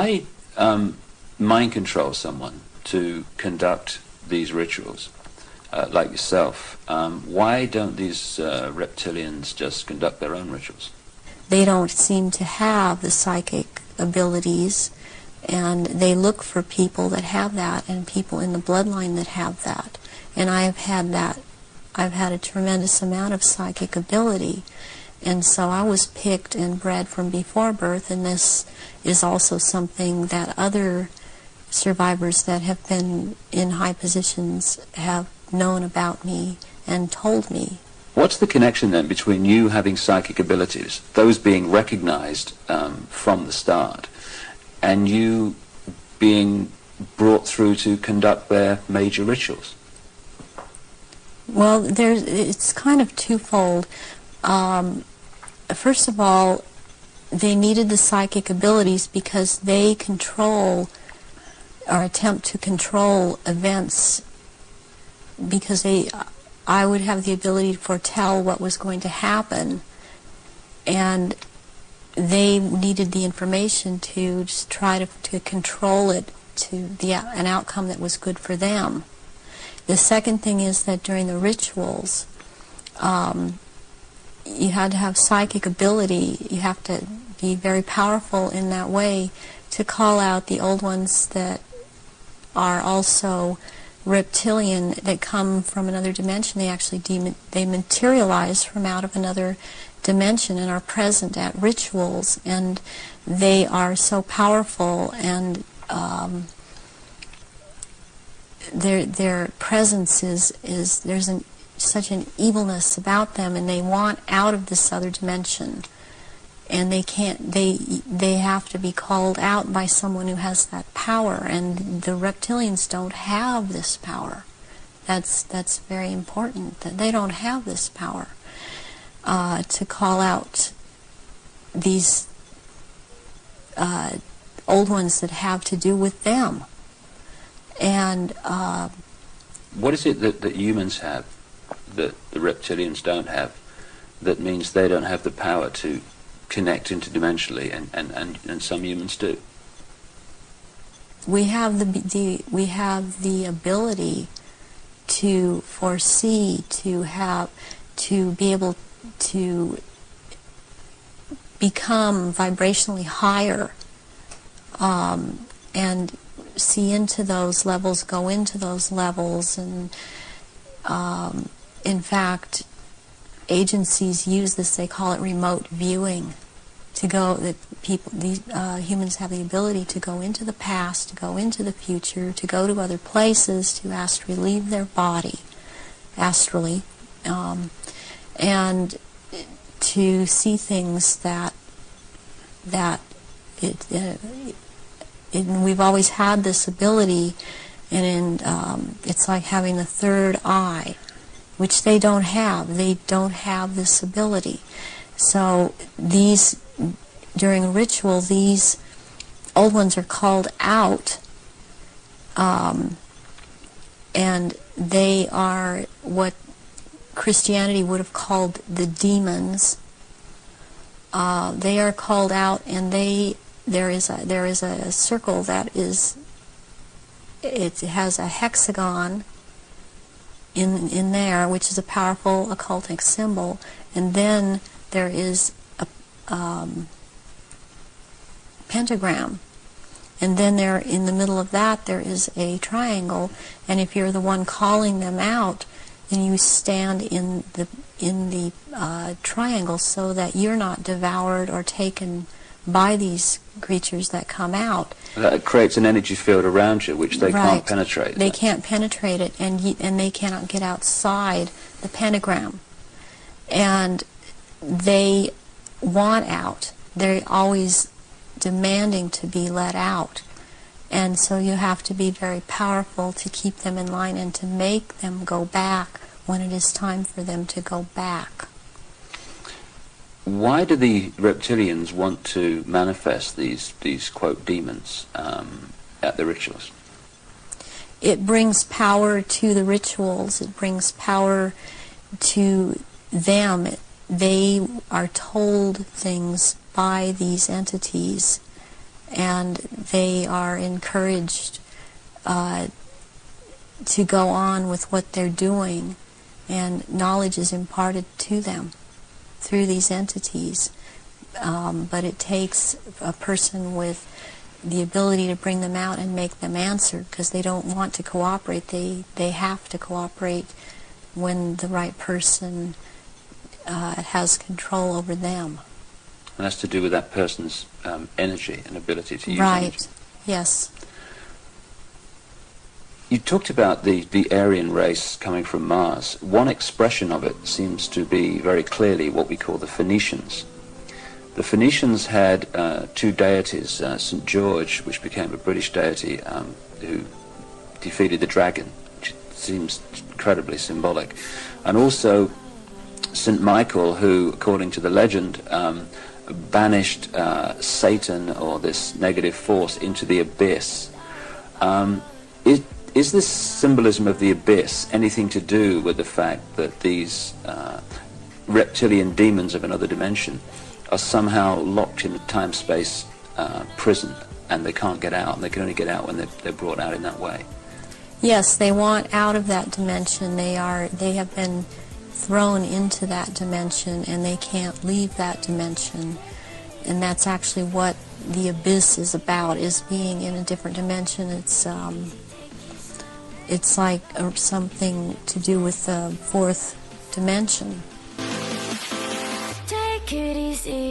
I mind control someone to conduct these rituals, like yourself, why don't these reptilians just conduct their own rituals? They don't seem to have the psychic abilities, and they look for people that have that and people in the bloodline that have that. And I've had that. I've had a tremendous amount of psychic ability, and so I was picked and bred from before birth, and this is also something that other survivors that have been in high positions have known about me and told me. What's the connection then between you having psychic abilities, those being recognized from the start, and you being brought through to conduct their major rituals? Well, it's kind of twofold. First of all, they needed the psychic abilities because they control or attempt to control events, because I would have the ability to foretell what was going to happen, and they needed the information to just try to control it to an outcome that was good for them. The second thing is that during the rituals, you had to have psychic ability. You have to be very powerful in that way to call out the old ones that are also reptilian, that come from another dimension. They actually they materialize from out of another dimension and are present at rituals, and they are so powerful, and their presence is there's such an evilness about them, and they want out of this other dimension, and they can't. They have to be called out by someone who has that power, and the reptilians don't have this power. That's very important, that they don't have this power to call out these old ones that have to do with them. And what is it that humans have that the reptilians don't have, that means they don't have the power to connect interdimensionally, and some humans do? We have the ability to foresee, to be able to become vibrationally higher, and see into those levels, go into those levels, and in fact, agencies use this. They call it remote viewing. Humans have the ability to go into the past, to go into the future, to go to other places, to astrally leave their body, astrally, and to see things that we've always had this ability, and it's like having the third eye, which they don't have. They don't have this ability. So during a ritual, these old ones are called out, and they are what Christianity would have called the demons. They are called out, and there is a circle that it has a hexagon in there, which is a powerful occultic symbol, and then there is a pentagram, and then there in the middle of that there is a triangle, and if you're the one calling them out, then you stand in the triangle so that you're not devoured or taken by these creatures that come out. That creates an energy field around you which they can't penetrate. They can't penetrate it, and they cannot get outside the pentagram. And they want out. They're always demanding to be let out. And so you have to be very powerful to keep them in line and to make them go back when it is time for them to go back. Why do the reptilians want to manifest these quote demons at the rituals? It brings power to the rituals. It brings power to them. They are told things by these entities, and they are encouraged to go on with what they're doing, and knowledge is imparted to them through these entities. But it takes a person with the ability to bring them out and make them answer, because they don't want to cooperate. They have to cooperate when the right person has control over them. And that's to do with that person's energy and ability to use Right, energy. yes. You talked about the Aryan race coming from Mars. One expression of it seems to be very clearly what we call the Phoenicians. The Phoenicians had two deities, St. George, which became a British deity, who defeated the dragon, which seems incredibly symbolic, and also St. Michael, who, according to the legend, banished Satan, or this negative force, into the abyss. Is this symbolism of the abyss anything to do with the fact that these reptilian demons of another dimension are somehow locked in a time-space prison, and they can't get out, and they can only get out when they're brought out in that way? Yes, they want out of that dimension. They have been thrown into that dimension, and they can't leave that dimension. And that's actually what the abyss is about, is being in a different dimension. It's like something to do with the fourth dimension. Take it easy.